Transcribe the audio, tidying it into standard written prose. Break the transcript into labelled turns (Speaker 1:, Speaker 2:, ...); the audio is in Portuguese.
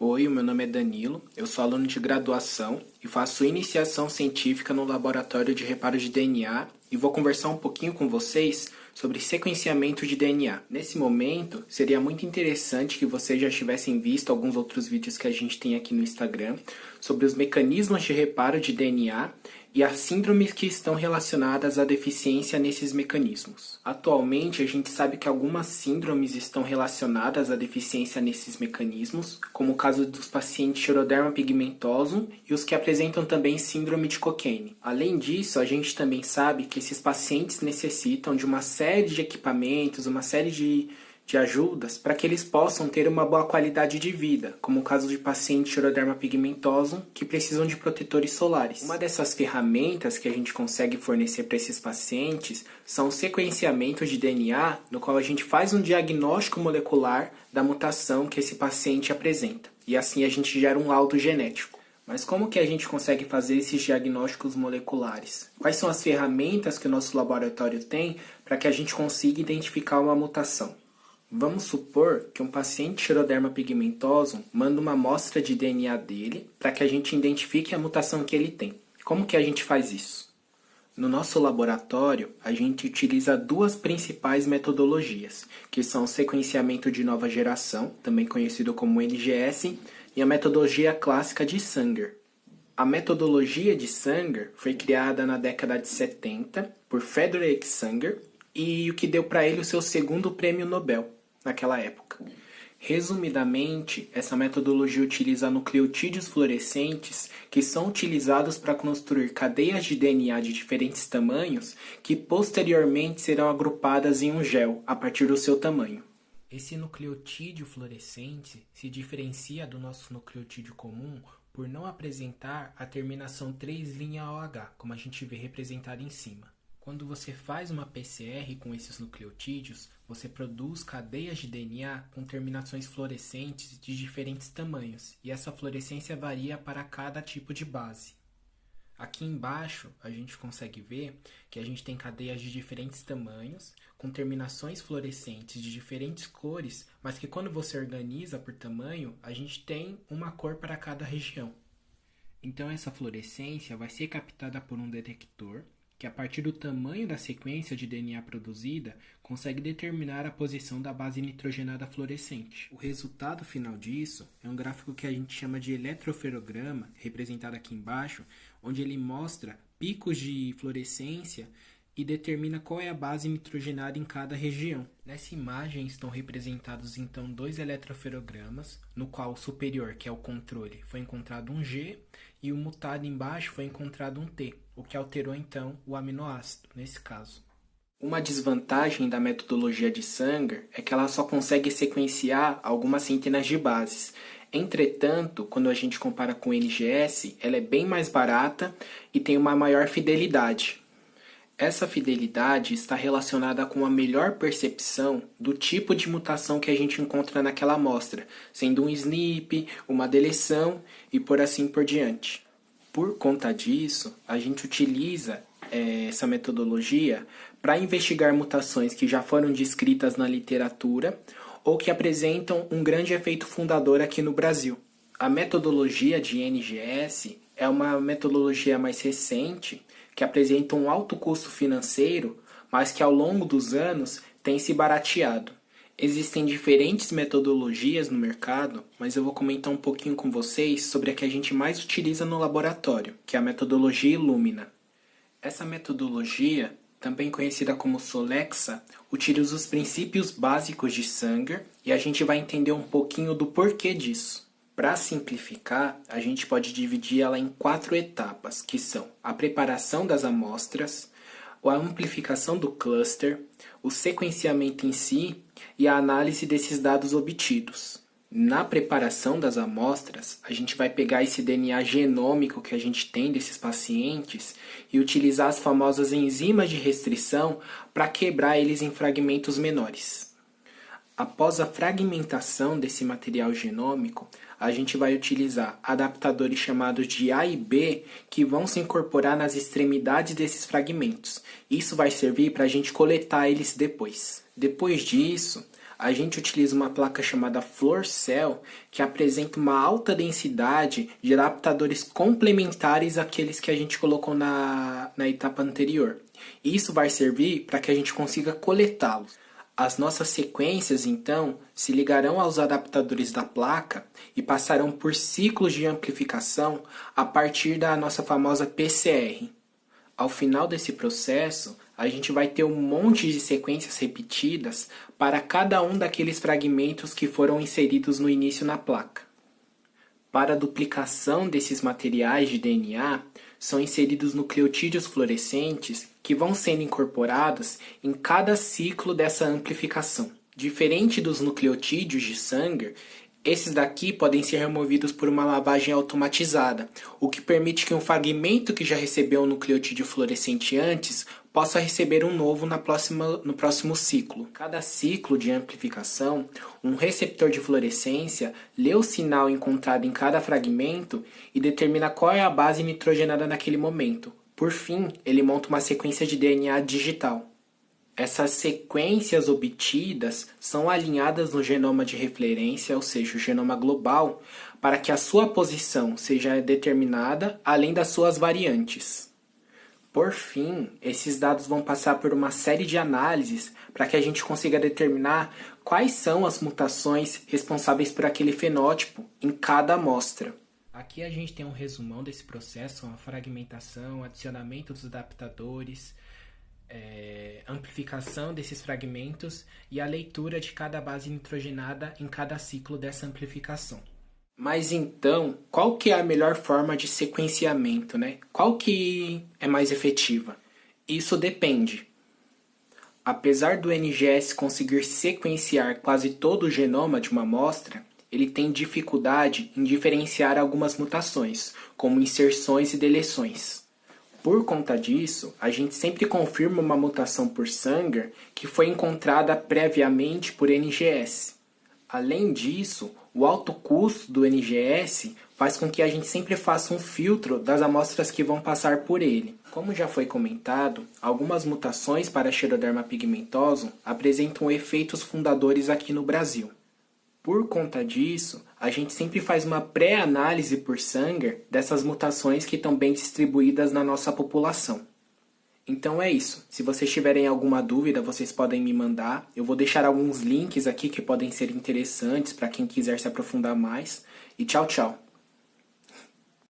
Speaker 1: Oi, o meu nome é Danilo, eu sou aluno de graduação e faço iniciação científica no Laboratório de Reparo de DNA e vou conversar um pouquinho com vocês sobre sequenciamento de DNA. Nesse momento, seria muito interessante que vocês já tivessem visto alguns outros vídeos que a gente tem aqui no Instagram sobre os mecanismos de reparo de DNA e as síndromes que estão relacionadas à deficiência nesses mecanismos. Atualmente, a gente sabe que algumas síndromes estão relacionadas à deficiência nesses mecanismos, como o caso dos pacientes Xeroderma pigmentosum e os que apresentam também síndrome de Cockayne. Além disso, a gente também sabe que esses pacientes necessitam de uma série de equipamentos, uma série de ajudas para que eles possam ter uma boa qualidade de vida, como o caso de pacientes Xeroderma pigmentosum que precisam de protetores solares. Uma dessas ferramentas que a gente consegue fornecer para esses pacientes são sequenciamentos de DNA, no qual a gente faz um diagnóstico molecular da mutação que esse paciente apresenta, e assim a gente gera um laudo genético. Mas como que a gente consegue fazer esses diagnósticos moleculares? Quais são as ferramentas que o nosso laboratório tem para que a gente consiga identificar uma mutação? Vamos supor que um paciente Xeroderma pigmentosum manda uma amostra de DNA dele para que a gente identifique a mutação que ele tem. Como que a gente faz isso? No nosso laboratório, a gente utiliza duas principais metodologias, que são o sequenciamento de nova geração, também conhecido como NGS, e a metodologia clássica de Sanger. A metodologia de Sanger foi criada na década de 70 por Frederick Sanger e o que deu para ele o seu segundo prêmio Nobel naquela época. Resumidamente, essa metodologia utiliza nucleotídeos fluorescentes que são utilizados para construir cadeias de DNA de diferentes tamanhos que posteriormente serão agrupadas em um gel a partir do seu tamanho. Esse nucleotídeo fluorescente se diferencia do nosso nucleotídeo comum por não apresentar a terminação 3' OH, como a gente vê representado em cima. Quando você faz uma PCR com esses nucleotídeos, você produz cadeias de DNA com terminações fluorescentes de diferentes tamanhos, e essa fluorescência varia para cada tipo de base. Aqui embaixo, a gente consegue ver que a gente tem cadeias de diferentes tamanhos, com terminações fluorescentes de diferentes cores, mas que quando você organiza por tamanho, a gente tem uma cor para cada região. Então essa fluorescência vai ser captada por um detector, que a partir do tamanho da sequência de DNA produzida, consegue determinar a posição da base nitrogenada fluorescente. O resultado final disso é um gráfico que a gente chama de eletroferograma, representado aqui embaixo, onde ele mostra picos de fluorescência e determina qual é a base nitrogenada em cada região. Nessa imagem estão representados então dois eletroferogramas, no qual o superior, que é o controle, foi encontrado um G, e o mutado embaixo foi encontrado um T, o que alterou então o aminoácido, nesse caso. Uma desvantagem da metodologia de Sanger é que ela só consegue sequenciar algumas centenas de bases. Entretanto, quando a gente compara com o NGS, ela é bem mais barata e tem uma maior fidelidade. Essa fidelidade está relacionada com a melhor percepção do tipo de mutação que a gente encontra naquela amostra, sendo um SNP, uma deleção e por assim por diante. Por conta disso, a gente utiliza essa metodologia para investigar mutações que já foram descritas na literatura ou que apresentam um grande efeito fundador aqui no Brasil. A metodologia de NGS é uma metodologia mais recente que apresenta um alto custo financeiro, mas que ao longo dos anos tem se barateado. Existem diferentes metodologias no mercado, mas eu vou comentar um pouquinho com vocês sobre a que a gente mais utiliza no laboratório, que é a metodologia Illumina. Essa metodologia, também conhecida como Solexa, utiliza os princípios básicos de Sanger e a gente vai entender um pouquinho do porquê disso. Para simplificar, a gente pode dividir ela em 4 etapas, que são a preparação das amostras, a amplificação do cluster, o sequenciamento em si e a análise desses dados obtidos. Na preparação das amostras, a gente vai pegar esse DNA genômico que a gente tem desses pacientes e utilizar as famosas enzimas de restrição para quebrar eles em fragmentos menores. Após a fragmentação desse material genômico, a gente vai utilizar adaptadores chamados de A e B que vão se incorporar nas extremidades desses fragmentos. Isso vai servir para a gente coletar eles depois. Depois disso, a gente utiliza uma placa chamada Floorcell, que apresenta uma alta densidade de adaptadores complementares àqueles que a gente colocou na etapa anterior. E isso vai servir para que a gente consiga coletá-los. As nossas sequências, então, se ligarão aos adaptadores da placa e passarão por ciclos de amplificação a partir da nossa famosa PCR. Ao final desse processo, a gente vai ter um monte de sequências repetidas para cada um daqueles fragmentos que foram inseridos no início na placa. Para a duplicação desses materiais de DNA, são inseridos nucleotídeos fluorescentes que vão sendo incorporados em cada ciclo dessa amplificação. Diferente dos nucleotídeos de Sanger, esses daqui podem ser removidos por uma lavagem automatizada, o que permite que um fragmento que já recebeu um nucleotídeo fluorescente antes possa receber um novo no próximo ciclo. Cada ciclo de amplificação, um receptor de fluorescência lê o sinal encontrado em cada fragmento e determina qual é a base nitrogenada naquele momento. Por fim, ele monta uma sequência de DNA digital. Essas sequências obtidas são alinhadas no genoma de referência, ou seja, o genoma global, para que a sua posição seja determinada, além das suas variantes. Por fim, esses dados vão passar por uma série de análises para que a gente consiga determinar quais são as mutações responsáveis por aquele fenótipo em cada amostra. Aqui a gente tem um resumão desse processo, a fragmentação, adicionamento dos adaptadores, amplificação desses fragmentos e a leitura de cada base nitrogenada em cada ciclo dessa amplificação. Mas então, qual que é a melhor forma de sequenciamento, né? Qual que é mais efetiva? Isso depende. Apesar do NGS conseguir sequenciar quase todo o genoma de uma amostra, ele tem dificuldade em diferenciar algumas mutações, como inserções e deleções. Por conta disso, a gente sempre confirma uma mutação por Sanger que foi encontrada previamente por NGS. Além disso, o alto custo do NGS faz com que a gente sempre faça um filtro das amostras que vão passar por ele. Como já foi comentado, algumas mutações para Xeroderma pigmentosum apresentam efeitos fundadores aqui no Brasil. Por conta disso, a gente sempre faz uma pré-análise por Sanger dessas mutações que estão bem distribuídas na nossa população. Então é isso. Se vocês tiverem alguma dúvida, vocês podem me mandar. Eu vou deixar alguns links aqui que podem ser interessantes para quem quiser se aprofundar mais. E tchau, tchau!